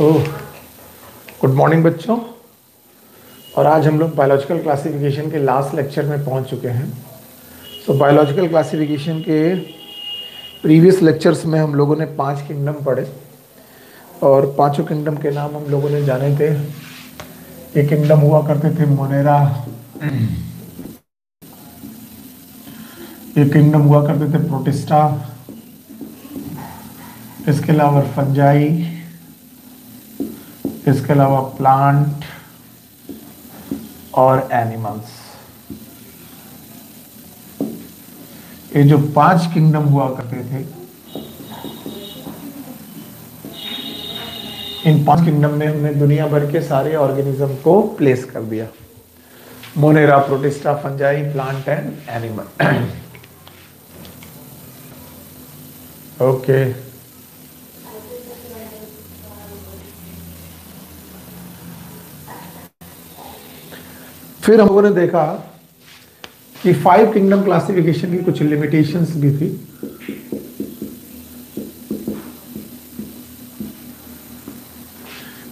ओह, good morning बच्चों। और आज हम लोग बायोलॉजिकल क्लासिफिकेशन के लास्ट लेक्चर में पहुंच चुके हैं। सो बायोलॉजिकल क्लासिफिकेशन के प्रीवियस लेक्चर्स में हम लोगों ने 5 किंगडम पढ़े और पांचों किंगडम के नाम हम लोगों ने जाने थे। एक किंगडम हुआ करते थे मोनेरा, एक किंगडम हुआ करते थे प्रोटिस्टा, इसके अलावा फंजाई, इसके अलावा प्लांट और एनिमल्स। ये जो 5 किंगडम हुआ करते थे, इन 5 किंगडम में हमने दुनिया भर के सारे ऑर्गेनिज्म को प्लेस कर दिया। Monera, protista, fungi, plant and animal. Okay, फिर हम लोगों ने देखा कि 5 किंगडम क्लासिफिकेशन की कुछ लिमिटेशंस भी थी।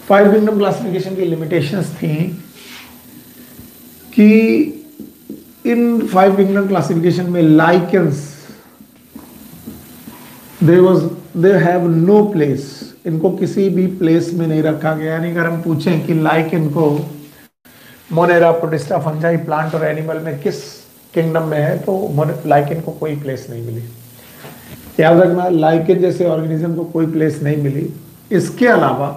फाइव किंगडम क्लासिफिकेशन की लिमिटेशंस थी कि इन 5 किंगडम क्लासिफिकेशन में lichens they have no place, इनको किसी भी प्लेस में नहीं रखा गया। यानी अगर हम पूछें कि लाइकेन को मोनेरा, प्रोटिस्टा, फंजाई, प्लांट और एनिमल में किस किंगडम में है, तो लाइकेन को कोई प्लेस नहीं मिली। याद रखना, लाइकेन जैसे ऑर्गेनिज्म को कोई प्लेस नहीं मिली। इसके अलावा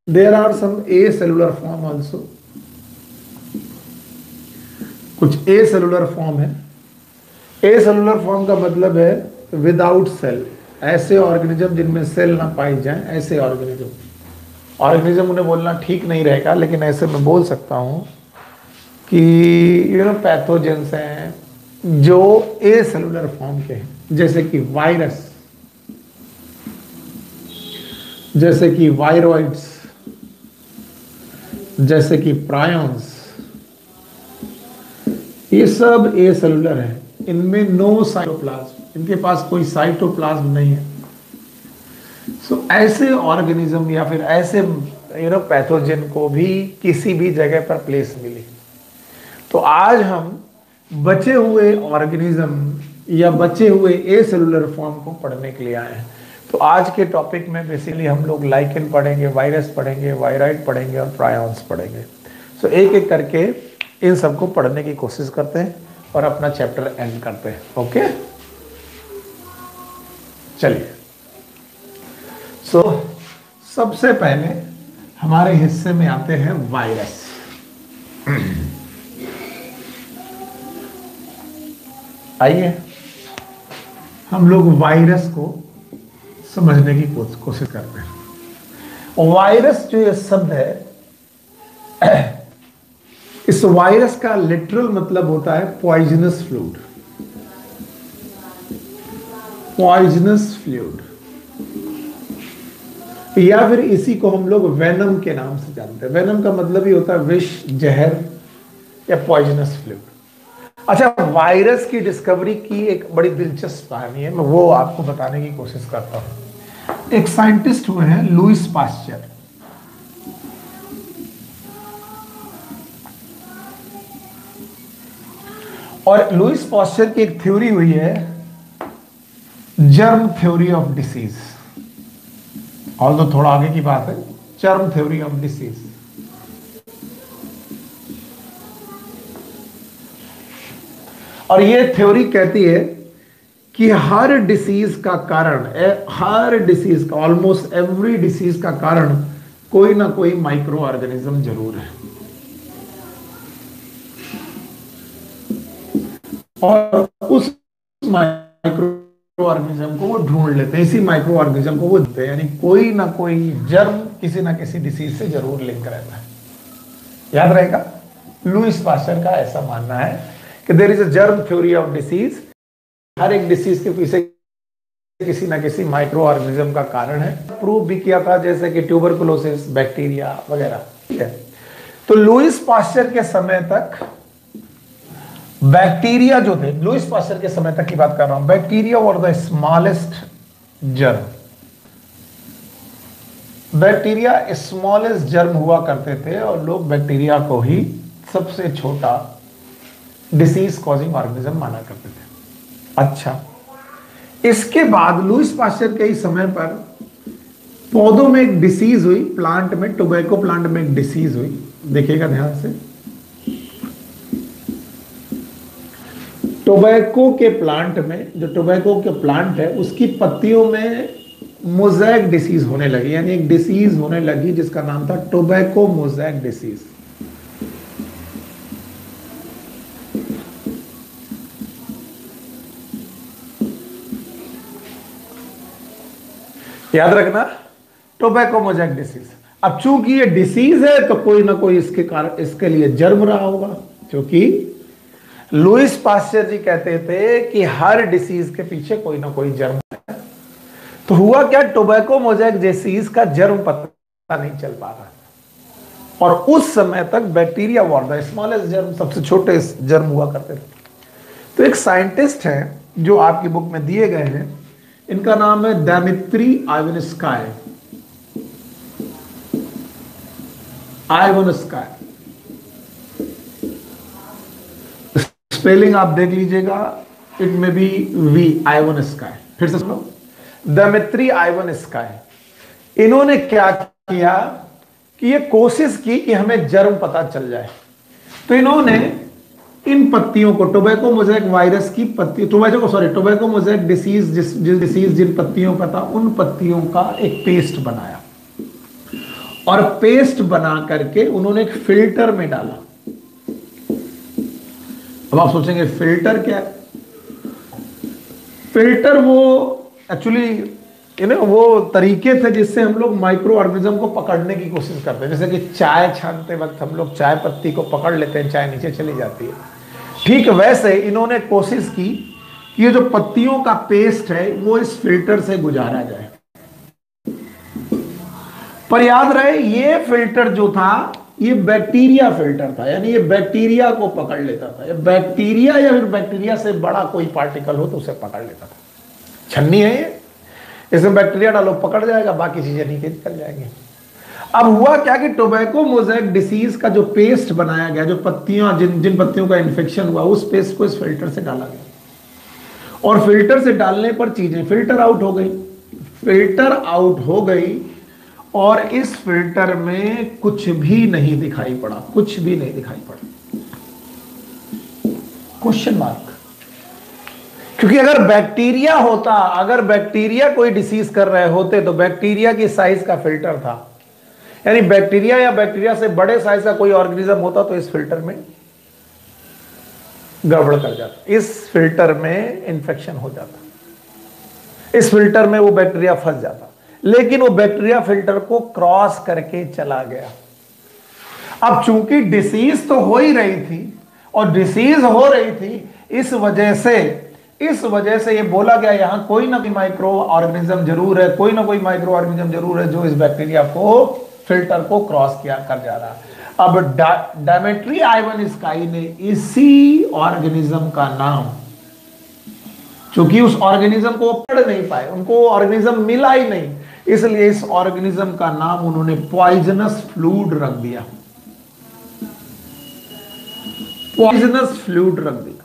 there are some acellular form also, कुछ ए सेलुलर फॉर्म है। ए सेलुलर फॉर्म का मतलब है विदाउट सेल, ऐसे ऑर्गेनिज्म जिनमें सेल ना पाई जाए, ऐसे ऑर्गेनिज्म उन्हें बोलना ठीक नहीं रहेगा, लेकिन ऐसे मैं बोल सकता हूं कि पैथोजेंस हैं जो ए सेलुलर फॉर्म के हैं, जैसे कि वायरस, जैसे कि वायरॉइड्स, जैसे कि प्रायॉन्स, ये सब ए सेलुलर है। इनमें नो साइटोप्लाज्म, इनके पास कोई साइटोप्लाज्म नहीं है। सो ऐसे ऑर्गेनिज्म या फिर ऐसे पैथोजन को भी किसी भी जगह पर प्लेस मिली। तो आज हम बचे हुए ऑर्गेनिज्म या बचे हुए ए सेलुलर फॉर्म को पढ़ने के लिए आए हैं। तो आज के टॉपिक में बेसिकली हम लोग लाइकेन पढ़ेंगे, वायरस पढ़ेंगे, वायराइड पढ़ेंगे और प्रायॉन्स पढ़ेंगे। सो एक एक करके इन सबको पढ़ने की कोशिश करते हैं और अपना चैप्टर एंड करते हैं। ओके, चलिए। सो सबसे पहले हमारे हिस्से में आते हैं वायरस। आइए हम लोग वायरस को समझने की कोशिश करते हैं। वायरस जो ये शब्द है, इस वायरस का लिटरल मतलब होता है पॉइजनस फ्लूइड। पॉइजनस फ्लूइड, या फिर इसी को हम लोग वेनम के नाम से जानते हैं। वेनम का मतलब ही होता है विष, जहर या पॉइजनस फ्लूइड। अच्छा, वायरस की डिस्कवरी की एक बड़ी दिलचस्प कहानी है, मैं वो आपको बताने की कोशिश करता हूं। एक साइंटिस्ट हुए हैं लुईस पास्चर। और लुईस पास्चर की एक थ्योरी हुई है, germ theory of disease. Although थोड़ा आगे की बात है, जर्म थ्योरी ऑफ डिसीज। और ये थ्योरी कहती है कि हर डिसीज का कारण, हर डिसीज का, ऑलमोस्ट एवरी डिसीज का कारण कोई ना कोई माइक्रो ऑर्गेनिज्म जरूर है। और उस माइक्रो ऑर्गेनिज्म को वो ढूंढ लेते हैं, इसी माइक्रो ऑर्गेनिज्म को वो ढूंढते हैं। यानी कोई ना कोई जर्म किसी ना किसी डिसीज से जरूर लिंक रहता है। याद रहेगा, लुईस पास्चर का ऐसा मानना है कि there is a germ theory of disease. हर एक डिसीज के पीछे किसी ना किसी माइक्रो ऑर्गेनिज्म का कारण है। प्रूव भी किया था, जैसे कि ट्यूबरकुलोसिस, बैक्टीरिया वगैरह। ठीक है, तो लुईस पास्चर के समय तक बैक्टीरिया जो थे, लुईस पास्चर के समय तक की बात कर रहा हूं, bacteria were the smallest germ. Bacteria smallest germ हुआ करते थे और लोग बैक्टीरिया को ही सबसे छोटा डिसीज कॉजिंग ऑर्गेनिज्म माना करते थे। अच्छा, इसके बाद लुईस पाश्चर के ही समय पर पौधों में एक डिसीज हुई, प्लांट में, टोबैको प्लांट में एक डिसीज हुई। देखिएगा ध्यान से, टोबैको के प्लांट में, जो टोबैको के प्लांट है उसकी पत्तियों में मोज़ेक डिसीज होने लगी, यानी एक डिसीज होने लगी जिसका नाम था टोबैको मोज़ेक डिसीज। याद रखना, टोबैको मोज़ेक डिसीज। अब चूंकि ये डिसीज है तो कोई ना कोई इसके कारण, इसके लिए जर्म रहा होगा, क्योंकि लुईस पाश्चर जी कहते थे कि हर डिसीज के पीछे कोई ना कोई जर्म है। तो हुआ क्या, टोबैको मोज़ेक डिसीज का जर्म पता नहीं चल पा रहा था और उस समय तक bacteria were the smallest germ, सबसे छोटे जर्म हुआ करते थे। तो एक साइंटिस्ट है जो आपकी बुक में दिए गए हैं, इनका नाम है दिमित्री आइवानोस्काय। आइवानोस्काय, स्पेलिंग आप देख लीजिएगा, इट में बी वी, आइवानोस्काय। फिर से सुनो, दिमित्री आइवानोस्काय। इन्होंने क्या किया कि ये कोशिश की कि हमें जर्म पता चल जाए। तो इन्होंने इन पत्तियों को, टोबैको मोज़ेक वायरस की पत्ती, टोबैको मोज़ेक डिसीज, जिस डिसीज जिन पत्तियों का था, उन पत्तियों का एक पेस्ट बनाया और पेस्ट बना करके उन्होंने एक फिल्टर में डाला। अब आप सोचेंगे फिल्टर क्या है? फिल्टर वो एक्चुअली वो तरीके थे जिससे हम लोग माइक्रो ऑर्गेनिज्म को पकड़ने की कोशिश करते हैं। जैसे कि चाय छानते वक्त हम लोग चाय पत्ती को पकड़ लेते हैं, चाय नीचे चली जाती है। ठीक वैसे इन्होंने कोशिश की कि ये जो पत्तियों का पेस्ट है वो इस फिल्टर से गुजारा जाए। पर याद रहे, ये फिल्टर जो था ये बैक्टीरिया फिल्टर था, यानी ये बैक्टीरिया को पकड़ लेता था। ये बैक्टीरिया या फिर बैक्टीरिया से बड़ा कोई पार्टिकल हो तो उसे पकड़ लेता था। छन्नी है ये, इसमें बैक्टीरिया डालो पकड़ जाएगा, बाकी चीजें नीचे निकल जाएंगी। अब हुआ क्या कि टोबैको मोज़ेक डिसीज का जो पेस्ट बनाया गया, जो पत्तियां, जिन पत्तियों का इन्फेक्शन हुआ, उस पेस्ट को इस फिल्टर से डाला गया और फिल्टर से डालने पर चीजें फिल्टर आउट हो गई। फिल्टर आउट हो गई और इस फिल्टर में कुछ भी नहीं दिखाई पड़ा, कुछ भी नहीं दिखाई पड़ा। Question mark. क्योंकि अगर बैक्टीरिया होता, अगर बैक्टीरिया कोई डिसीज कर रहे होते तो बैक्टीरिया की साइज का फिल्टर था, यानी बैक्टीरिया या बैक्टीरिया से बड़े साइज का कोई ऑर्गेनिज्म होता तो इस फिल्टर में गड़बड़ कर जाता, इस फिल्टर में इंफेक्शन हो जाता, इस फिल्टर में वो बैक्टीरिया फंस जाता। लेकिन वो बैक्टीरिया फिल्टर को क्रॉस करके चला गया। अब चूंकि डिसीज तो हो ही रही थी और डिसीज हो रही थी, इस वजह से ये बोला गया यहां कोई ना कोई माइक्रो ऑर्गेनिज्म जरूर है, कोई ना कोई माइक्रो ऑर्गेनिज्म जरूर है जो इस बैक्टीरिया को, फिल्टर को क्रॉस किया कर जा रहा है। अब दिमित्री आइवानोस्काय ने इसी ऑर्गेनिज्म का नाम, क्योंकि उस ऑर्गेनिज्म को पढ़ नहीं पाए, उनको ऑर्गेनिज्म मिला ही नहीं, इसलिए इस ऑर्गेनिज्म का नाम उन्होंने पॉइजनस फ्लूइड रख दिया। पॉइजनस फ्लूइड रख दिया,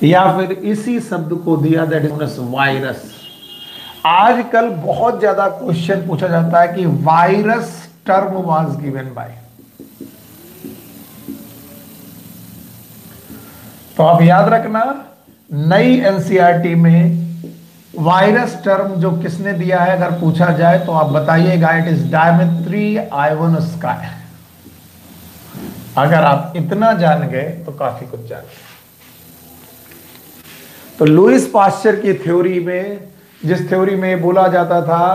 या फिर इसी शब्द को दिया, दैट इज वायरस। आजकल बहुत ज्यादा क्वेश्चन पूछा जाता है कि virus term was given by, तो आप याद रखना नई एनसीईआरटी में वायरस टर्म जो किसने दिया है अगर पूछा जाए तो आप बताइएगा, इट इज दिमित्री आइवानोस्काय। अगर आप इतना जान गए तो काफी कुछ जान गए। तो लुईस पाश्चर की थ्योरी में, जिस थ्योरी में बोला जाता था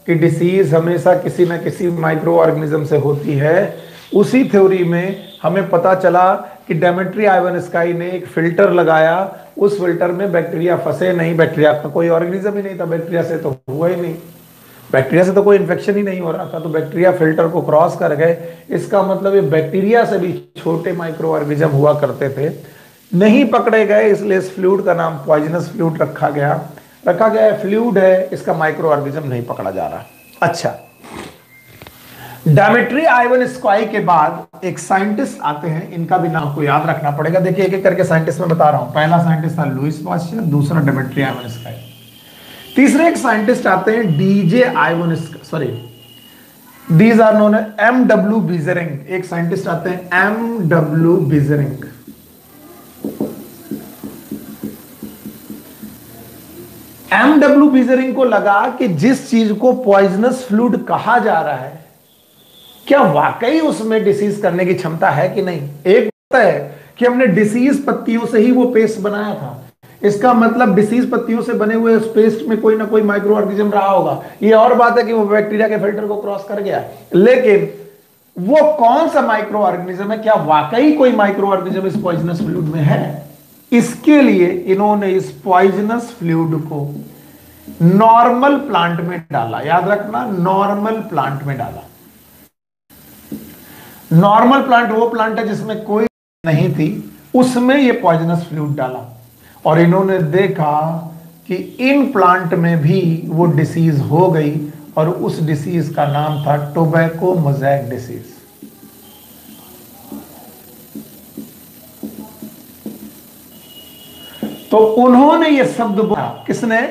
कि डिसीज हमेशा किसी न किसी माइक्रो ऑर्गेनिज्म से होती है, उसी थ्योरी में हमें पता चला कि दिमित्री आइवानोस्काय ने एक फिल्टर लगाया, उस फिल्टर में बैक्टीरिया फंसे नहीं, बैक्टीरिया का कोई ऑर्गेनिज्म ही नहीं था, बैक्टीरिया से तो हुआ ही नहीं, बैक्टीरिया से तो कोई इन्फेक्शन ही नहीं हो रहा था, तो बैक्टीरिया फिल्टर को क्रॉस कर गए। इसका मतलब ये बैक्टीरिया से भी छोटे माइक्रो ऑर्गेनिज्म हुआ करते थे, नहीं पकड़े गए, इसलिए इस फ्लूइड का नाम पॉइजनस फ्लूइड रखा गया। फ्लूइड है, इसका माइक्रो ऑर्गेनिज्म नहीं पकड़ा जा रहा। अच्छा, डायमेट्री आइवनस्काई के बाद एक साइंटिस्ट आते हैं, इनका भी नाम को याद रखना पड़ेगा। देखिए एक एक करके साइंटिस्ट मैं बता रहा हूं। पहला साइंटिस्ट था लुईस पाश्चर, दूसरा डायमेट्री आइवनस्काई, तीसरे एक साइंटिस्ट आते हैं D J Ivanovsky, sorry these are known M W Beijerinck. एक साइंटिस्ट आते हैं M W Beijerinck. M W Beijerinck को लगा कि जिस चीज को पॉइजनस फ्लूइड कहा जा रहा है, क्या वाकई उसमें डिसीज करने की क्षमता है कि नहीं। एक होता है कि हमने डिसीज पत्तियों से ही वो पेस्ट बनाया था, इसका मतलब डिसीज पत्तियों से बने हुए उस पेस्ट में कोई ना कोई माइक्रो ऑर्गेनिज्म रहा होगा। ये और बात है कि वो बैक्टीरिया के फिल्टर को क्रॉस कर गया, लेकिन वो कौन सा माइक्रो ऑर्गेनिज्म है, क्या वाकई कोई माइक्रो ऑर्गेनिज्म इस पॉइजनस फ्लूइड में है। इसके लिए इन्होंने इस पॉइजनस फ्लूइड को नॉर्मल प्लांट में डाला। याद रखना, नॉर्मल प्लांट में डाला। नॉर्मल प्लांट वो प्लांट है जिसमें कोई नहीं थी, उसमें ये पॉइजनस फ्लूइड डाला और इन्होंने देखा कि इन प्लांट में भी वो डिसीज हो गई और उस डिसीज का नाम था टोबैको मोज़ेक डिसीज। तो उन्होंने ये शब्द बोला, किसने,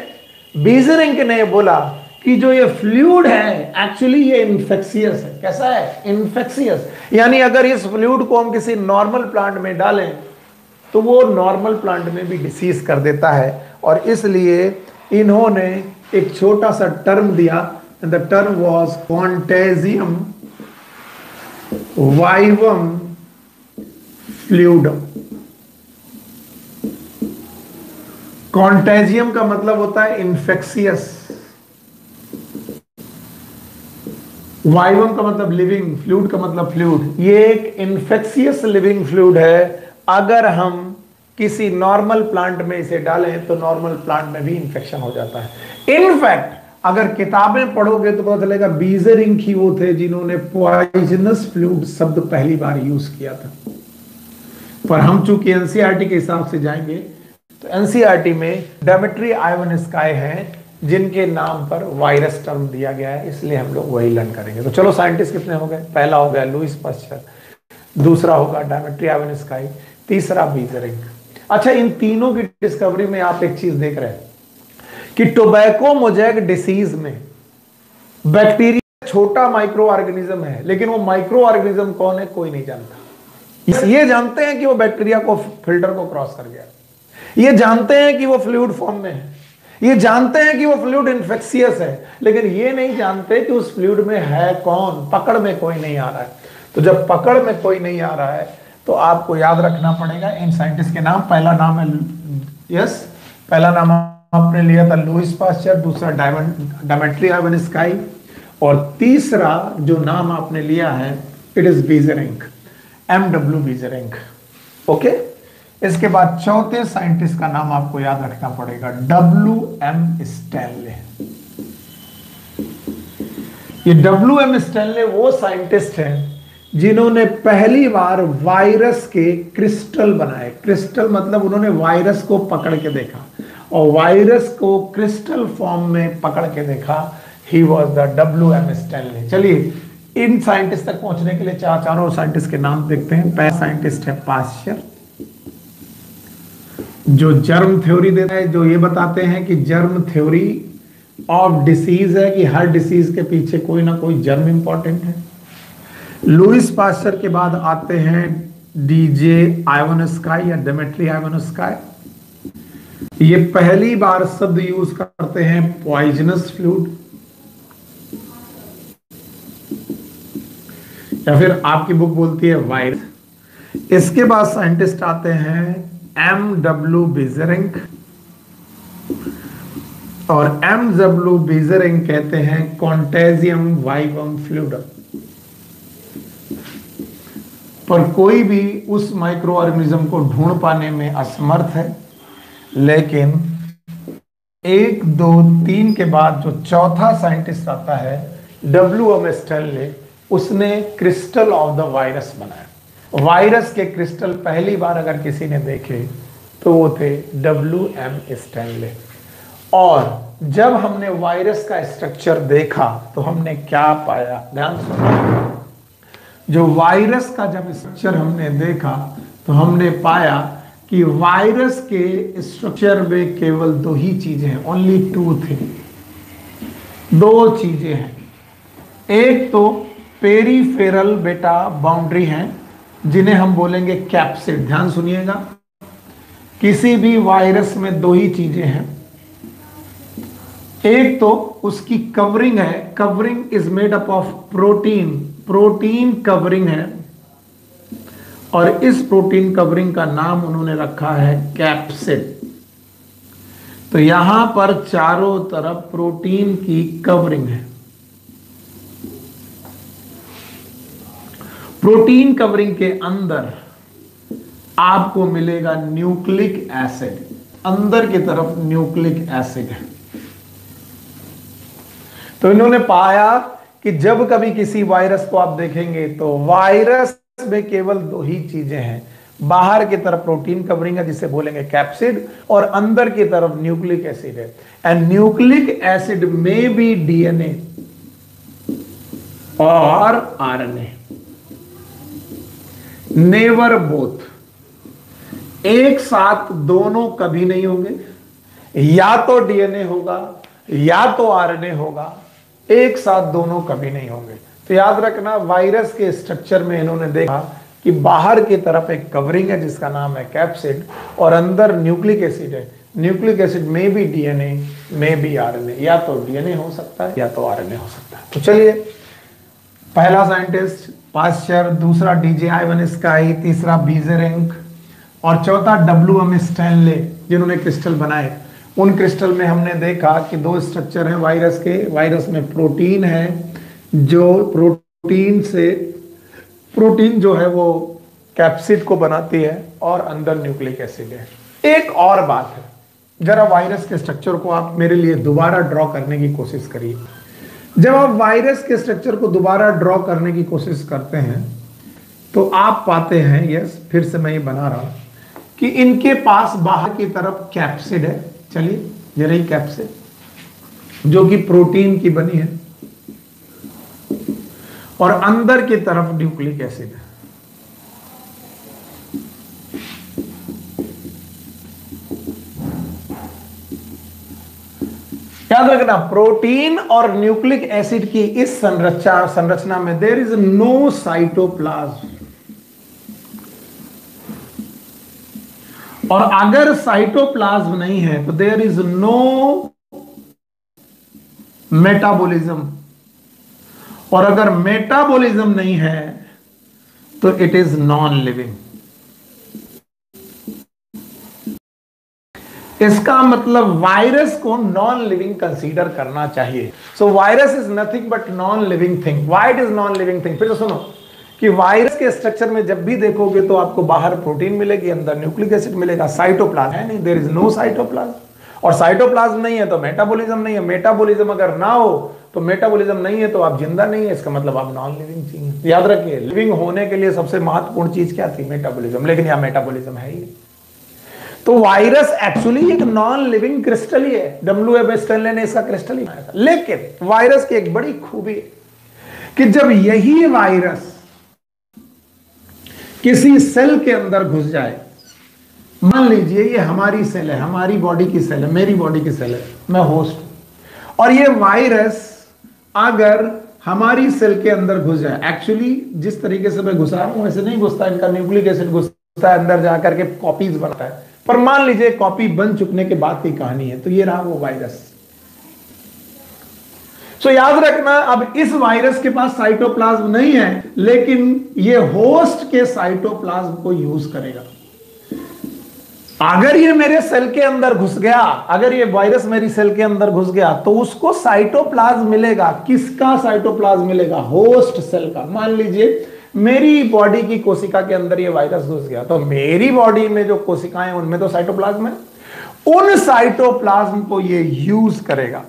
बीजरिंग ने बोला कि जो ये फ्लूइड है एक्चुअली ये इन्फेक्शियस है। कैसा है, इन्फेक्शियस। यानी अगर इस फ्लूइड को हम किसी नॉर्मल प्लांट में डालें तो वो नॉर्मल प्लांट में भी डिसीज कर देता है। और इसलिए इन्होंने एक छोटा सा टर्म दिया, the term was contagium vivum fluidum. Contagium का मतलब होता है इन्फेक्शियस, वाइवम का मतलब लिविंग, फ्लूइड का मतलब फ्लूइड। ये एक इन्फेक्शियस लिविंग फ्लूइड है। अगर हम किसी नॉर्मल प्लांट में इसे डालें तो नॉर्मल प्लांट में भी इंफेक्शन हो जाता है। इनफैक्ट अगर किताबें पढ़ोगे तो पता चलेगा बीजरिंग ही वो थे जिन्होंने पॉइजनस फ्लूइड शब्द पहली बार यूज किया था। पर हम चूंकि एनसीईआरटी के हिसाब से जाएंगे तो एनसीईआरटी में डायमेट्री आइवनस्काई हैं जिनके नाम पर वायरस टर्म दिया गया है, इसलिए हम लोग वही लर्न करेंगे। तो चलो साइंटिस्ट कितने हो गए, पहला हो गया लुईस पाश्चर, दूसरा होगा डायमेट्री आइवनस्काई, तीसरा बीजरिंग। अच्छा, इन तीनों की डिस्कवरी में आप एक चीज देख रहे हैं कि टोबैको मोज़ेक डिसीज में बैक्टीरिया छोटा माइक्रो ऑर्गेनिज्म है, लेकिन वो माइक्रो ऑर्गेनिज्म कौन है कोई नहीं जानता। ये जानते हैं कि वो बैक्टीरिया को फिल्टर को क्रॉस कर गया, ये जानते हैं कि वो फ्लूइड फॉर्म में है, ये जानते हैं कि वो फ्लूइड इन्फेक्शियस है, लेकिन ये नहीं जानते कि उस फ्लूइड में है कौन। पकड़ में कोई नहीं आ रहा है। तो जब पकड़ में कोई नहीं आ रहा है तो आपको याद रखना पड़ेगा इन साइंटिस्ट के नाम। पहला नाम है यस, पहला नाम आपने लिया था लुईस पाश्चर, दूसरा डायमेट्री आइवनस्काई और तीसरा जो नाम आपने लिया है इट इज बीजरिंग, एमडब्ल्यू बीजरिंग। ओके, इसके बाद चौथे साइंटिस्ट का नाम आपको याद रखना पड़ेगा WM स्टैनले। ये WM स्टैनले वो साइंटिस्ट हैं जिन्होंने पहली बार वायरस के क्रिस्टल बनाए। क्रिस्टल मतलब उन्होंने वायरस को पकड़ के देखा और वायरस को क्रिस्टल फॉर्म में पकड़ के देखा। He was the WM Stanley. चलिए इन साइंटिस्ट तक पहुंचने के लिए चारों साइंटिस्ट के नाम देखते हैं। पहला साइंटिस्ट है पाश्चर, जो जर्म थ्योरी देता है, जो ये बताते हैं कि जर्म थ्योरी ऑफ डिसीज है कि हर डिसीज के पीछे कोई ना कोई जर्म इंपॉर्टेंट है। लुईस पाश्चर के बाद आते हैं डीजे आइवनस्काई या डायमेट्री आइवनस्काई। ये पहली बार शब्द यूज करते हैं पॉइजनस फ्लूइड, या फिर आपकी बुक बोलती है वायरस। इसके बाद साइंटिस्ट आते हैं MW बीजरिंग और MW बीजरिंग कहते हैं कॉन्टेजियम वाइवम फ्लूइडम। पर कोई भी उस माइक्रो ऑर्गेनिज्म को ढूंढ पाने में असमर्थ है, लेकिन 1, 2, 3 के बाद जो चौथा साइंटिस्ट आता है WM स्टैनले, उसने क्रिस्टल ऑफ द वायरस बनाया। वायरस के क्रिस्टल पहली बार अगर किसी ने देखे तो वो थे WM स्टैनले। और जब हमने वायरस का स्ट्रक्चर देखा तो हमने क्या पाया, ध्यान सुनो। जो वायरस का जब स्ट्रक्चर हमने देखा तो हमने पाया कि वायरस के स्ट्रक्चर में केवल दो ही चीजें हैं, ओनली टू थिंग, दो चीजें हैं। एक तो पेरीफेरल बेटा बाउंड्री है जिन्हें हम बोलेंगे कैप्सिड। ध्यान सुनिएगा, किसी भी वायरस में दो ही चीजें हैं। एक तो उसकी कवरिंग है, covering is made up of protein, protein covering है, और इस प्रोटीन कवरिंग का नाम उन्होंने रखा है कैप्सिड। तो यहां पर चारों तरफ प्रोटीन की कवरिंग है। प्रोटीन कवरिंग के अंदर आपको मिलेगा न्यूक्लिक एसिड, अंदर की तरफ न्यूक्लिक एसिड है। तो इन्होंने पाया कि जब कभी किसी वायरस को आप देखेंगे तो वायरस में केवल दो ही चीजें हैं, बाहर की तरफ प्रोटीन कवरिंग है जिसे बोलेंगे कैप्सिड, और अंदर की तरफ न्यूक्लिक एसिड है। एंड न्यूक्लिक एसिड में बी डीएनए और आरएनए, नेवर बोथ, एक साथ दोनों कभी नहीं होंगे। या तो डीएनए होगा या तो आरएनए होगा, एक साथ दोनों कभी नहीं होंगे। तो याद रखना, वायरस के स्ट्रक्चर में इन्होंने देखा कि बाहर की तरफ एक कवरिंग है जिसका नाम है कैप्सिड, और अंदर न्यूक्लिक एसिड है। न्यूक्लिक एसिड में भी डीएनए, में भी आरएनए, या तो डीएनए हो सकता है या तो आरएनए हो सकता है। तो चलिए, पहला साइंटिस्ट पास्चर, दूसरा डीजे आइवन स्काई, तीसरा बीजेरिंग, और चौथा डब्ल्यूएम स्टैनले, जिन्होंने क्रिस्टल बनाए। उन क्रिस्टल में हमने देखा कि दो स्ट्रक्चर हैं वायरस के। वायरस में प्रोटीन है, जो प्रोटीन जो है वो कैप्सिड को बनाती है, और अंदर न्यूक्लिक एसिड है। एक और बात है, जरा वायरस के स्ट्रक्चर को आप मेरे लिए दोबारा ड्रॉ करने की कोशिश करिए। जब आप वायरस के स्ट्रक्चर को दोबारा ड्रॉ करने की कोशिश करते हैं तो आप पाते हैं, यस, फिर से मैं ये बना रहा हूं, कि इनके पास बाहर की तरफ कैप्सिड है। चलिए, ये रही कैप्सिड जो कि प्रोटीन की बनी है, और अंदर की तरफ न्यूक्लिक एसिड है। याद रखना, प्रोटीन और न्यूक्लिक एसिड की इस संरचना में देयर इज नो साइटोप्लाज्म, और अगर साइटोप्लाज्म नहीं है तो देयर इज नो मेटाबॉलिज्म, और अगर मेटाबॉलिज्म नहीं है तो इट इज नॉन लिविंग। इसका मतलब वायरस को नॉन लिविंग कंसीडर करना चाहिए। सो virus is nothing but non living thing. Why it is non living thing? फिर तो सुनो कि वायरस के स्ट्रक्चर में जब भी देखोगे तो आपको बाहर प्रोटीन मिलेगी, अंदर न्यूक्लिक एसिड मिलेगा, साइटोप्लाज्म है नहीं, देयर इज नो साइटोप्लाज्म, और साइटोप्लाज्म नहीं है तो मेटाबॉलिज्म नहीं है। मेटाबॉलिज्म अगर ना हो तो मेटाबॉलिज्म नहीं है तो आप जिंदा नहीं है, इसका मतलब आप नॉन लिविंग चीज। याद रखिए, लिविंग होने के लिए सबसे महत्वपूर्ण चीज क्या थी? मेटाबॉलिज्म, लेकिन यहां मेटाबॉलिज्म है ही नहीं। तो वायरस एक्चुअली एक नॉन लिविंग क्रिस्टल ही है। डब्ल्यूएम स्टैनले ने इसका क्रिस्टल ही बनाया था। लेकिन वायरस की एक बड़ी खूबी है कि जब यही वायरस किसी सेल के अंदर घुस जाए, मान लीजिए ये हमारी सेल है, हमारी बॉडी की सेल है, मेरी बॉडी की सेल है, मैं होस्ट हूं, और ये वायरस अगर हमारी सेल के अंदर घुस जाए, एक्चुअली जिस तरीके से मैं घुसा रहा हूं वैसे नहीं घुसता, इनका न्यूक्लिक एसिड घुसता है अंदर जाकर के कॉपीज बनता है, पर मान लीजिए कॉपी बन चुकने के बाद की कहानी है, तो ये रहा वो वायरस। सो याद रखना, अब इस वायरस के पास साइटोप्लाज्म नहीं है, लेकिन ये होस्ट के साइटोप्लाज्म को यूज करेगा। अगर ये मेरे सेल के अंदर घुस गया, अगर ये वायरस मेरी सेल के अंदर घुस गया तो उसको साइटोप्लाज्म मिलेगा। किसका साइटोप्लाज्म मिलेगा? होस्ट सेल का। मान लीजिए मेरी बॉडी की कोशिका के अंदर ये वायरस घुस गया, तो मेरी बॉडी में जो कोशिकाएं हैं उनमें तो साइटोप्लाज्म है, उन साइटोप्लाज्म को ये यूज करेगा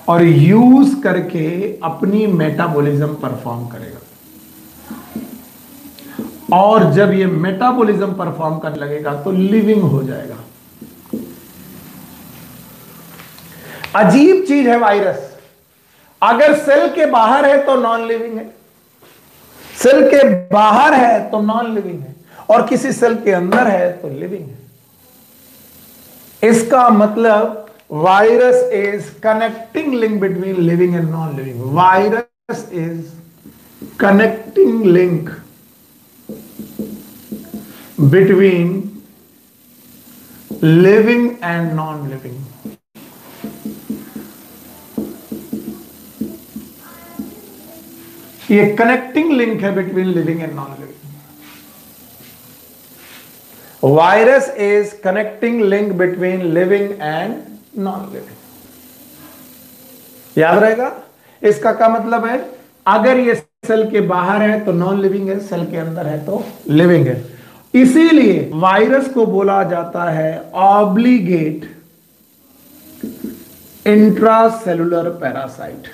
और यूज करके अपनी मेटाबॉलिज्म परफॉर्म करेगा। और जब ये मेटाबॉलिज्म परफॉर्म करने लगेगा तो लिविंग हो जाएगा। अजीब चीज है वायरस। अगर सेल के बाहर है तो नॉन लिविंग है, सेल के बाहर है तो नॉन लिविंग है, और किसी सेल के अंदर है तो लिविंग है। इसका मतलब virus is connecting link between living and non living. Virus is connecting link between living and non living. ये कनेक्टिंग लिंक है between living and non living. Virus is connecting link between living and non living. याद रहेगा? इसका क्या मतलब है? अगर ये सेल के बाहर है तो नॉन लिविंग है, सेल के अंदर है तो लिविंग है। इसीलिए वायरस को बोला जाता है ऑब्लिगेट इंट्रासेलुलर पैरासाइट।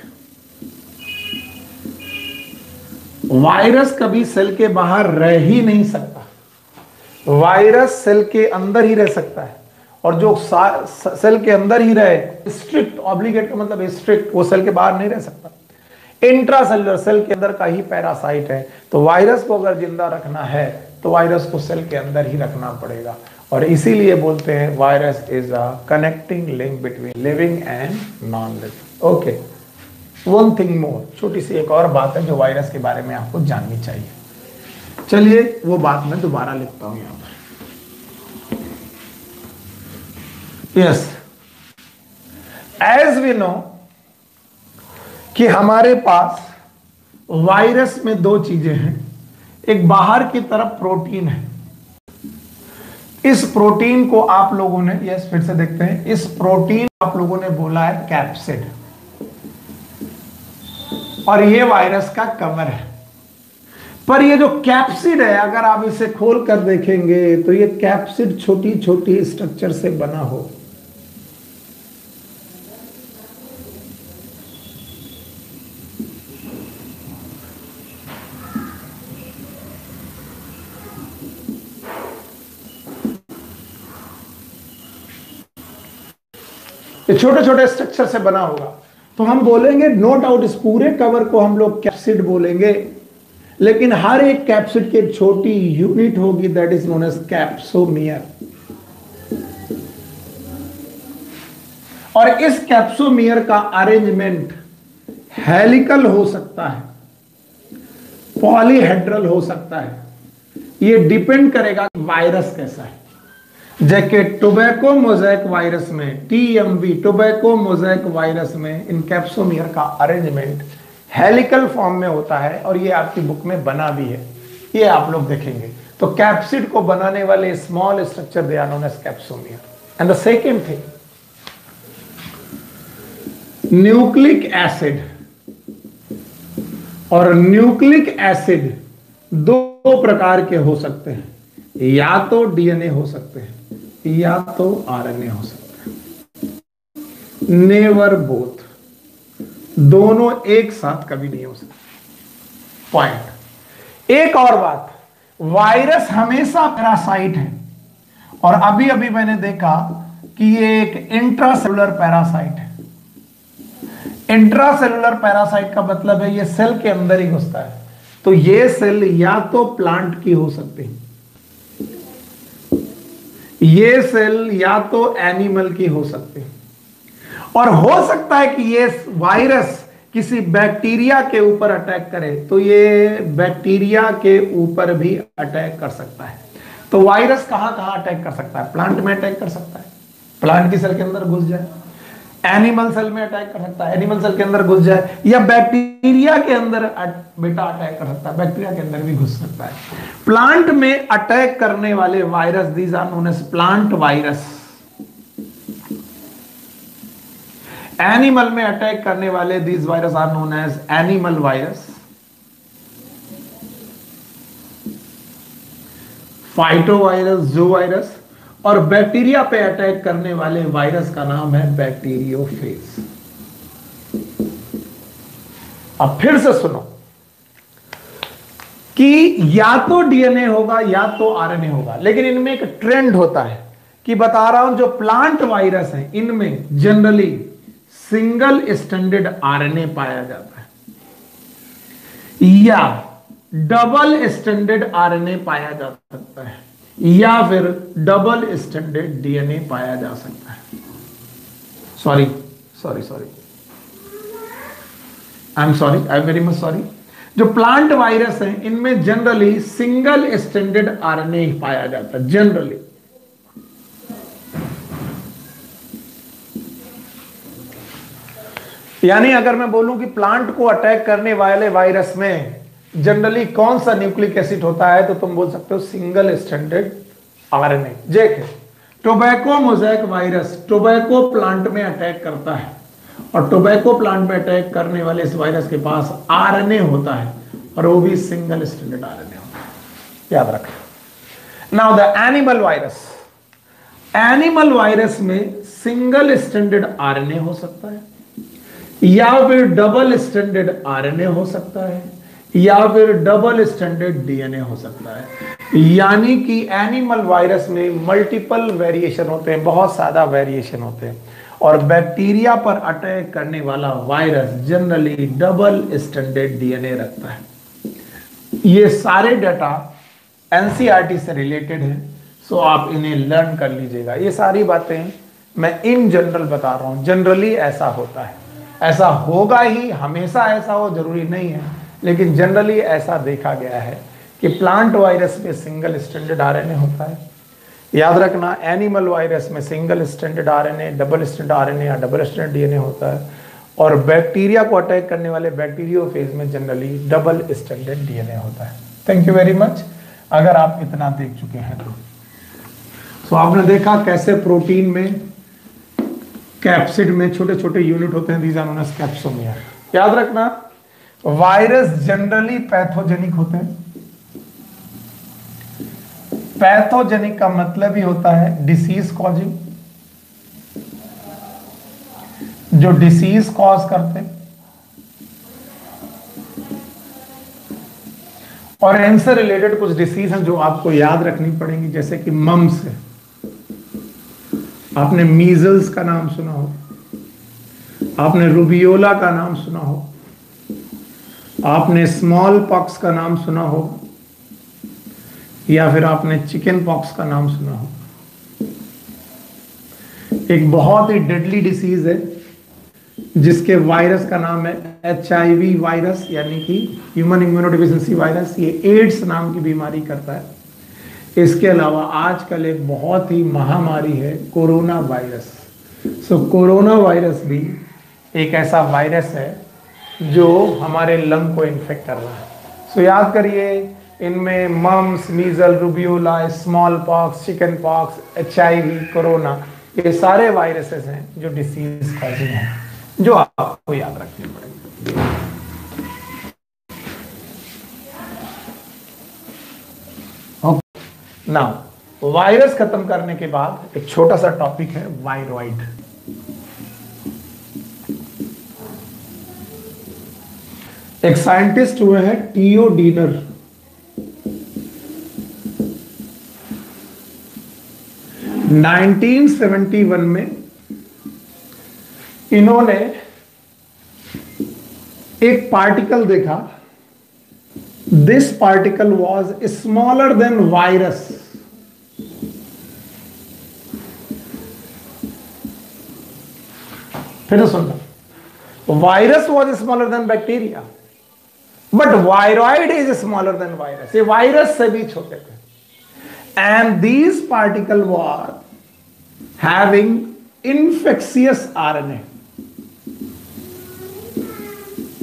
वायरस कभी सेल के बाहर रह ही नहीं सकता, वायरस सेल के अंदर ही रह सकता है। और जो सेल के अंदर ही रहे, स्ट्रिक्ट, ऑब्लिगेट का मतलब स्ट्रिक्ट, वो सेल के बाहर नहीं रह सकता। इंट्रासेलुलर, सेल के अंदर का ही पैरासाइट है। तो वायरस को अगर जिंदा रखना है तो वायरस को सेल के अंदर ही रखना पड़ेगा, और इसीलिए बोलते हैं virus is a connecting link between living and non living. Okay, one thing more, छोटी सी एक और बात है जो वायरस के बारे में आपको जाननी चाहिए। चलिए वो बात मैं दोबारा लिखता हूं यहां पर। यस, एज वी नो कि हमारे पास वायरस में दो चीजें हैं। एक बाहर की तरफ प्रोटीन है, इस प्रोटीन को आप लोगों ने, यस फिर से देखते हैं, इस प्रोटीन आप लोगों ने बोला है कैप्सिड, और ये वायरस का कवर है। पर ये जो कैप्सिड है, अगर आप इसे खोल कर देखेंगे तो ये कैप्सिड छोटी छोटी स्ट्रक्चर से बना हो। ये छोटे छोटे स्ट्रक्चर से बना होगा, तो हम बोलेंगे नो डाउट इस पूरे कवर को हम लोग कैप्सिड बोलेंगे। लेकिन हर एक कैप्सिड की एक छोटी यूनिट होगी, that is known as capsomere. और इस कैप्सोमियर का अरेंजमेंट हेलिकल हो सकता है, पॉलीहेड्रल हो सकता है। ये डिपेंड करेगा वायरस कैसा है। जैसे टोबैको मोज़ेक वायरस में, टीएमवी टोबैको मोज़ेक वायरस में, इन कैप्सोमियर का अरेंजमेंट हेलिकल फॉर्म में होता है, और ये आपकी बुक में बना भी है, ये आप लोग देखेंगे। तो कैप्सिड को बनाने वाले small structure they are known as capsomere. And the second thing, nucleic acid. और न्यूक्लिक एसिड दो प्रकार के हो सकते हैं, या तो डीएनए हो सकते हैं या तो आरएनए हो सकते हैं। नेवर बोथ, दोनों एक साथ कभी नहीं हो सकते। पॉइंट। एक और बात, वायरस हमेशा पैरासाइट है, और अभी अभी मैंने देखा कि ये एक इंट्रासेलुलर पैरासाइट है। इंट्रासेलुलर पैरासाइट का मतलब है ये सेल के अंदर ही घुसता है। तो ये सेल या तो प्लांट की हो सकती है, ये सेल या तो एनिमल की हो सकती है, और हो सकता है कि ये वायरस किसी बैक्टीरिया के ऊपर अटैक करे तो ये बैक्टीरिया के ऊपर भी अटैक कर सकता है। तो वायरस कहां कहां अटैक कर सकता है? प्लांट में अटैक कर सकता है, प्लांट की सेल के अंदर घुस जाए। एनिमल सेल में अटैक कर सकता है, एनिमल सेल के अंदर घुस जाए। या बैक्टीरिया के अंदर बेटा अटैक कर सकता है, बैक्टीरिया के अंदर भी घुस सकता है। प्लांट में अटैक करने वाले virus, these are known as plant virus. Animal में अटैक करने वाले these virus are known as animal virus. Phyto virus, जो वायरस। और बैक्टीरिया पे अटैक करने वाले वायरस का नाम है बैक्टीरियोफेज। अब फिर से सुनो कि या तो डीएनए होगा या तो आरएनए होगा, लेकिन इनमें एक ट्रेंड होता है कि बता रहा हूं, जो प्लांट वायरस है इनमें जनरली सिंगल स्टैंडर्ड आरएनए पाया जाता है या डबल स्टैंडर्ड आरएनए पाया जा सकता है या फिर डबल स्टैंडर्ड डीएनए पाया जा सकता है। Sorry I am very much sorry. जो प्लांट वायरस है इनमें जनरली सिंगल स्टैंडर्ड आरएनए ही पाया जाता है जनरली। यानी अगर मैं बोलूं कि प्लांट को अटैक करने वाले वायरस में जनरली कौन सा न्यूक्लिक एसिड होता है तो तुम बोल सकते हो सिंगल स्टैंडर्ड आरएनए। देख, tobacco mosaic virus tobacco plant में अटैक करता है और टोबैको प्लांट में अटैक करने वाले इस वायरस के पास आरएनए होता है और वो भी सिंगल स्टैंडर्ड आरएनए होता है, याद रख। नाउ द एनिमल वायरस में सिंगल स्टैंडर्ड आरएनए हो सकता है या फिर डबल स्टैंडर्ड आरएनए हो सकता है या फिर डबल स्टैंडर्ड डीएनए हो सकता है। यानी कि एनिमल वायरस में मल्टीपल वेरिएशन होते हैं, बहुत ज्यादा वेरिएशन होते हैं और बैक्टीरिया पर अटैक करने वाला virus generally double standard DNA रखता है। ये सारे डाटा एनसीईआरटी से रिलेटेड है, सो आप इन्हें लर्न कर लीजिएगा। ये सारी बातें मैं इन जनरल बता रहा हूं, जनरली ऐसा होता है, ऐसा होगा ही, हमेशा ऐसा हो जरूरी नहीं है, लेकिन जनरली ऐसा देखा गया है कि प्लांट वायरस में सिंगल स्टैंडर्ड आरएनए होता है। याद रखना, एनिमल वायरस में single standard RNA, double standard RNA या डबल स्टैंडर्ड डीएनए होता है और बैक्टीरिया को अटैक करने वाले बैक्टीरियोफेज में जनरली डबल स्टैंडर्ड डीएनए होता है। Thank you very much. अगर आप इतना देख चुके हैं तो आपने देखा कैसे प्रोटीन में, कैप्सिड में छोटे छोटे यूनिट होते हैं, these are known as capsomere. याद रखना, वायरस जनरली पैथोजेनिक होते हैं। पैथोजेनिक का मतलब ही होता है डिसीज कॉजिंग, जो डिसीज कॉज करते हैं। और इनसे रिलेटेड कुछ डिसीज हैं जो आपको याद रखनी पड़ेंगी, जैसे कि मम्स है, आपने मीजल्स का नाम सुना हो, आपने रूबियोला का नाम सुना हो, आपने स्मॉल पॉक्स का नाम सुना हो या फिर आपने चिकन पॉक्स का नाम सुना हो। एक बहुत ही डेडली डिसीज है जिसके वायरस का नाम है HIV वायरस, यानी कि ह्यूमन इम्यूनोडेफिशिएंसी वायरस। ये एड्स नाम की बीमारी करता है। इसके अलावा आजकल एक बहुत ही महामारी है कोरोना वायरस। सो कोरोना वायरस भी एक ऐसा वायरस है जो हमारे लंग को इन्फेक्ट कर रहा है। सो याद करिए, इनमें mumps, measles, rubeola, small pox, chicken pox, HIV, corona, ये सारे वायरसेस हैं जो डिसीज कॉजिंग हैं, जो आपको याद रखने पड़ेंगे। नाउ वायरस खत्म करने के बाद एक छोटा सा टॉपिक है वायरॉइड। एक साइंटिस्ट हुए हैं टीओ डीनर, नाइनटीन 1971 में इन्होंने एक पार्टिकल देखा। This particle was smaller than virus. फिर सुनना, virus was smaller than bacteria but viroid is smaller than virus. ये वायरस से भी छोटे थे and these particle were having infectious RNA.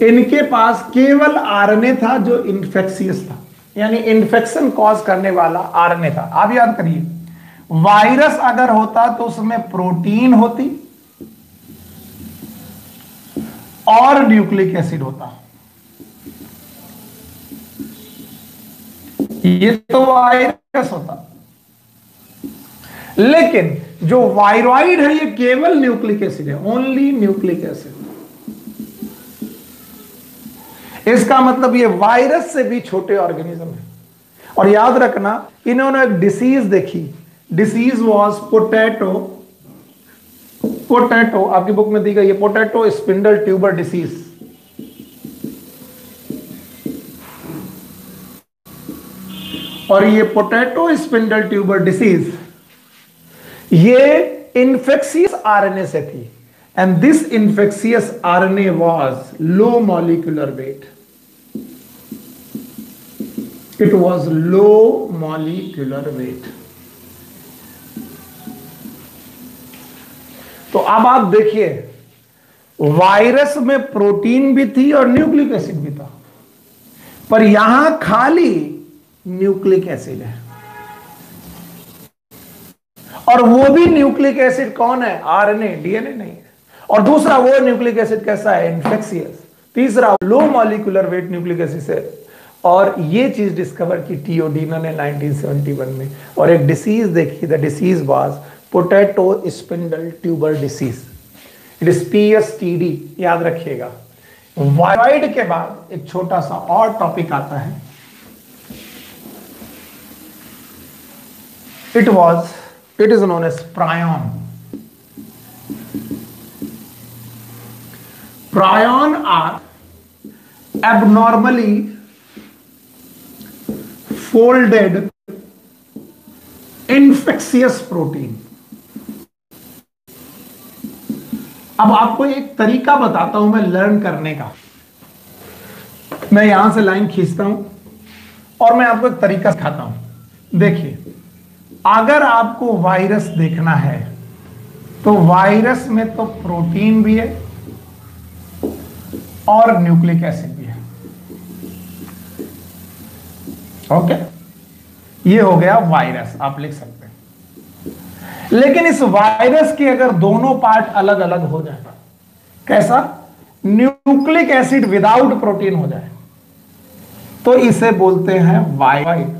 इनके पास केवल आरएनए था जो इन्फेक्शियस था, यानी इन्फेक्शन कॉज करने वाला आरएनए था। आप याद करिए, वायरस अगर होता तो उसमें प्रोटीन होती और न्यूक्लिक एसिड होता। ये तो वायरस होता, लेकिन जो वायरॉइड है ये केवल न्यूक्लिक एसिड है, ओनली न्यूक्लिक एसिड। इसका मतलब ये वायरस से भी छोटे ऑर्गेनिज्म है। और याद रखना, इन्होंने एक डिसीज देखी, डिसीज वाज पोटैटो पोटैटो आपकी बुक में दी गई है, पोटैटो स्पिंडल ट्यूबर डिसीज। और ये पोटैटो स्पिंडल ट्यूबर डिसीज ये इन्फेक्शियस आरएनए से थी, and this infectious RNA was low molecular weight, it was low molecular weight. तो अब आप देखिए, वायरस में प्रोटीन भी थी और न्यूक्लिक एसिड भी था, पर यहां खाली न्यूक्लिक एसिड है, और वो भी न्यूक्लिक एसिड कौन है? आरएनए, डीएनए नहीं है। और दूसरा वो न्यूक्लिक एसिड कैसा है? इन्फेक्शियस। तीसरा low molecular weight nucleic acid से, और ये चीज डिस्कवर की टियोडीना ने 1971 में। और एक डिसीज देखी, the disease was potato spindle tuber disease, it is PSTD, याद रखिएगा। वायरॉइड के बाद एक छोटा सा और टॉपिक आता है, it is known as prion. Prion are abnormally folded infectious protein. अब आपको एक तरीका बताता हूं मैं लर्न करने का। मैं यहां से लाइन खींचता हूं और मैं आपको एक तरीका सिखाता हूं। देखिए, अगर आपको वायरस देखना है तो वायरस में तो प्रोटीन भी है और न्यूक्लिक एसिड भी है। ओके, ये हो गया वायरस, आप लिख सकते हैं। लेकिन इस वायरस के अगर दोनों पार्ट अलग अलग हो जाए, कैसा? न्यूक्लिक एसिड विदाउट प्रोटीन हो जाए, तो इसे बोलते हैं वायरॉइड।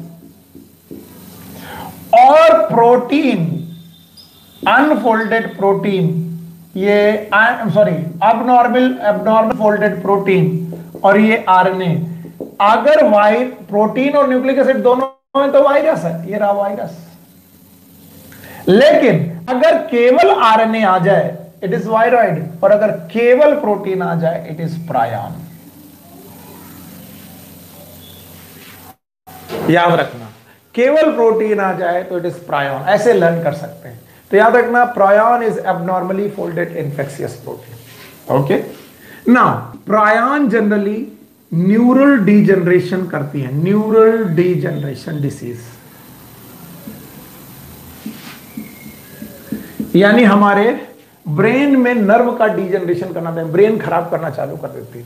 और प्रोटीन, अनफोल्डेड प्रोटीन, ये एबनॉर्मल फोल्डेड प्रोटीन और ये आरएनए, अगर प्रोटीन और न्यूक्लिक एसिड दोनों में तो वायरस है, ये रहा वायरस। लेकिन अगर केवल आरएनए आ जाए इट इज वायरॉइड, और अगर केवल प्रोटीन आ जाए इट इज प्रायन। याद रखना, केवल प्रोटीन आ जाए तो इट इज प्रायन, ऐसे लर्न कर सकते हैं। तो याद रखना, prion is abnormally folded infectious protein. Okay, now prion generally neural degeneration करती है, न्यूरल डीजनरेशन डिसीज, यानी हमारे ब्रेन में नर्व का डीजनरेशन करना था, ब्रेन खराब करना चालू कर देती है।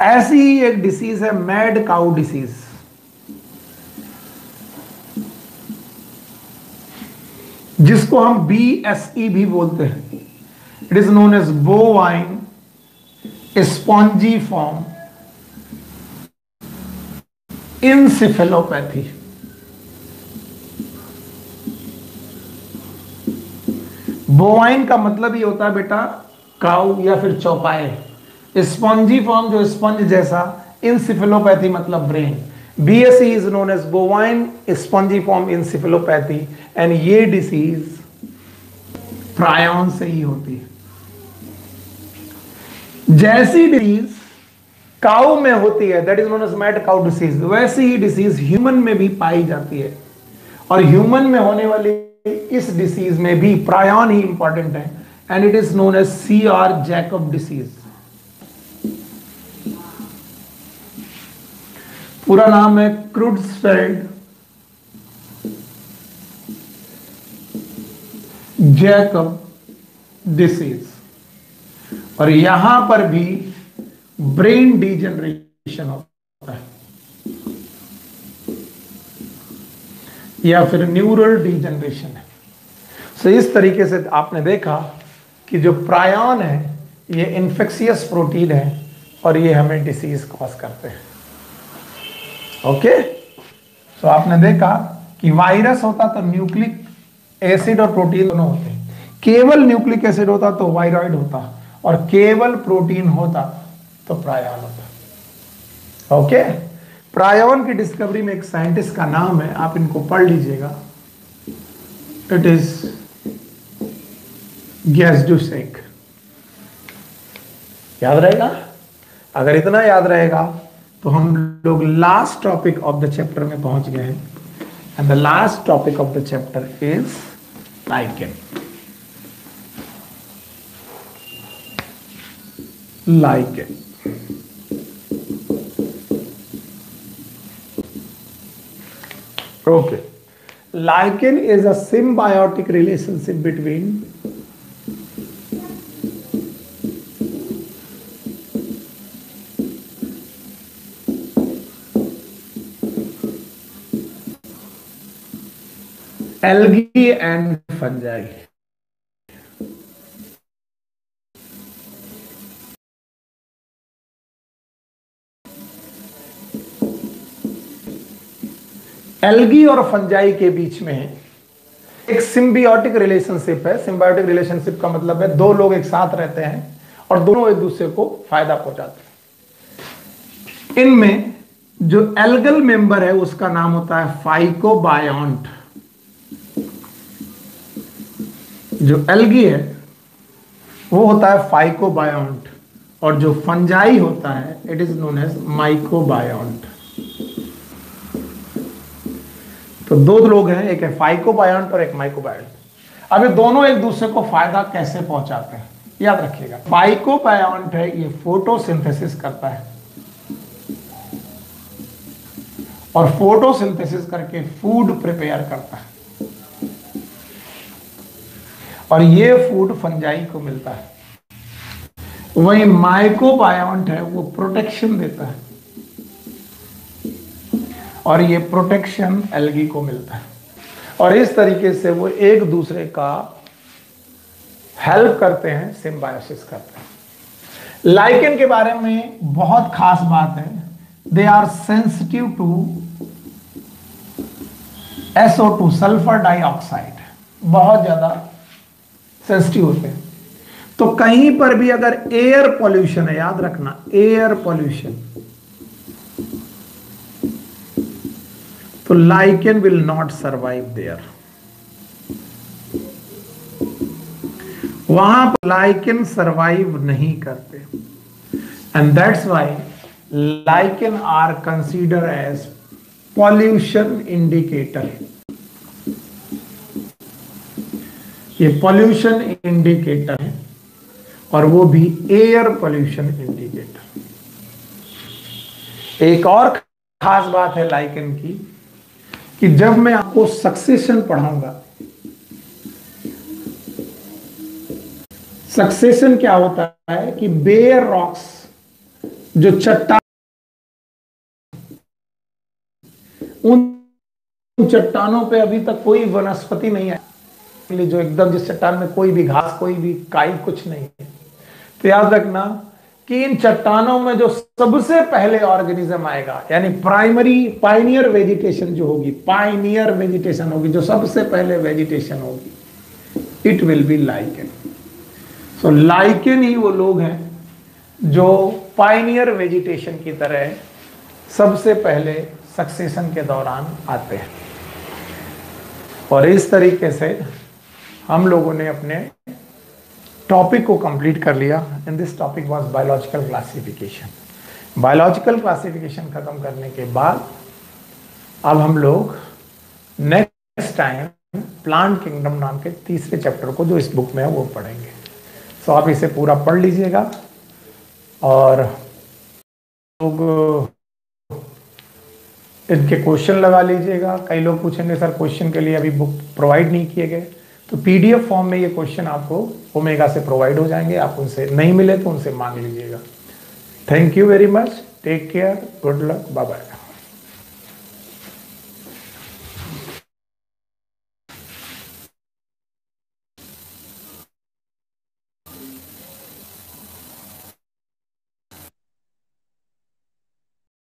ऐसी ही एक डिसीज है मैड काउ डिसीज, जिसको हम BSE भी बोलते हैं। It is known as bovine spongiform encephalopathy. Bovine का मतलब ही होता है बेटा काऊ या फिर चौपाए, स्पॉन्जीफॉर्म जो स्पंज जैसा, इंसेफेलोपैथी मतलब brain. BSE is known as bovine spongiform encephalopathy, and ये डिसीज प्रायन से ही होती है। जैसी डिसीज काऊ में होती है, that is known as mad cow disease, वैसी ही डिसीज ह्यूमन में भी पाई जाती है। और ह्यूमन में होने वाली इस डिसीज में भी प्रायन ही इंपॉर्टेंट है, and it is known as CR Jakob disease. पूरा नाम है क्रुड्सफेल्ड जैकब डिसीज। और यहां पर भी ब्रेन डीजनरेशन होता है या फिर न्यूरल डीजनरेशन है। सो इस तरीके से आपने देखा कि जो प्रायन है ये इन्फेक्शियस प्रोटीन है और ये हमें डिसीज कॉज करते हैं। ओके, तो आपने देखा कि वायरस होता तो न्यूक्लिक एसिड और प्रोटीन दोनों होते, केवल न्यूक्लिक एसिड होता तो वायरॉइड होता, और केवल प्रोटीन होता तो प्रायन होता। ओके, प्रायन की डिस्कवरी में एक साइंटिस्ट का नाम है, आप इनको पढ़ लीजिएगा। इट इज गैस डूसेक। याद रहेगा? अगर इतना याद रहेगा तो हम लोग last topic of the chapter में पहुंच गए हैं। And the last topic of the chapter is lichen. Lichen okay, lichen is a symbiotic relationship between algae and fungi. Algae और फंजाई के बीच में एक सिम्बियोटिक रिलेशनशिप है। सिम्बायोटिक रिलेशनशिप का मतलब है दो लोग एक साथ रहते हैं और दोनों एक दूसरे को फायदा पहुंचाते हैं। इनमें जो एल्गल मेंबर है उसका नाम होता है फाइकोबायोंट। जो एल्गी है वो होता है फाइकोबायोंट और जो फंजाई होता है it is known as mycobiont. तो दो लोग हैं, एक है फाइकोबायोंट और एक माइकोबायोंट। अब ये दोनों एक दूसरे को फायदा कैसे पहुंचाते हैं याद रखिएगा। फाइकोबायोंट है ये फोटोसिंथेसिस करता है और फोटोसिंथेसिस करके फूड प्रिपेयर करता है और ये फूड फंजाई को मिलता है। वहीं माइकोबायोंट है वो प्रोटेक्शन देता है और ये प्रोटेक्शन एल्गी को मिलता है और इस तरीके से वो एक दूसरे का हेल्प करते हैं, सिम्बायोसिस करते हैं। लाइकेन के बारे में बहुत खास बात है, they are sensitive to SO2 sulphur dioxide, बहुत ज्यादा सेंसिटिव होते हैं। तो कहीं पर भी अगर एयर पॉल्यूशन है, याद रखना एयर पॉल्यूशन, तो lichen will not survive there। वहां पर lichen survive नहीं करते and that's why lichen are considered as pollution indicator। ये pollution indicator है और वो भी एयर pollution indicator। एक और खास बात है lichen की कि जब मैं आपको सक्सेशन पढ़ाऊंगा, सक्सेशन क्या होता है कि बेयर रॉक्स जो चट्टान, उन चट्टानों पे अभी तक कोई वनस्पति नहीं है, जो एकदम जिस चट्टान में कोई भी घास, कोई भी काई कुछ नहीं है, तो याद रखना कि इन चट्टानों में जो सबसे पहले ऑर्गेनिज्म आएगा, यानी प्राइमरी पाइनियर वेजिटेशन जो होगी, पाइनियर वेजिटेशन होगी, जो सबसे पहले वेजिटेशन होगी, it will be lichen. So lichen ही वो लोग हैं जो पाइनियर वेजिटेशन की तरह सबसे पहले सक्सेशन के दौरान आते हैं। और इस तरीके से हम लोगों ने अपने टॉपिक को कंप्लीट कर लिया। And this topic was biological classification. Biological classification खत्म करने के बाद अब हम लोग नेक्स्ट टाइम प्लांट किंगडम नाम के तीसरे चैप्टर को, जो इस बुक में है, वो पढ़ेंगे। सो आप इसे पूरा पढ़ लीजिएगा और लोग इनके क्वेश्चन लगा लीजिएगा। कई लोग पूछेंगे सर क्वेश्चन के लिए अभी बुक प्रोवाइड नहीं किए गए, तो PDF फॉर्म में ये क्वेश्चन आपको ओमेगा से प्रोवाइड हो जाएंगे। आप उनसे नहीं मिले तो उनसे मांग लीजिएगा। Thank you very much, take care, good luck, bye bye.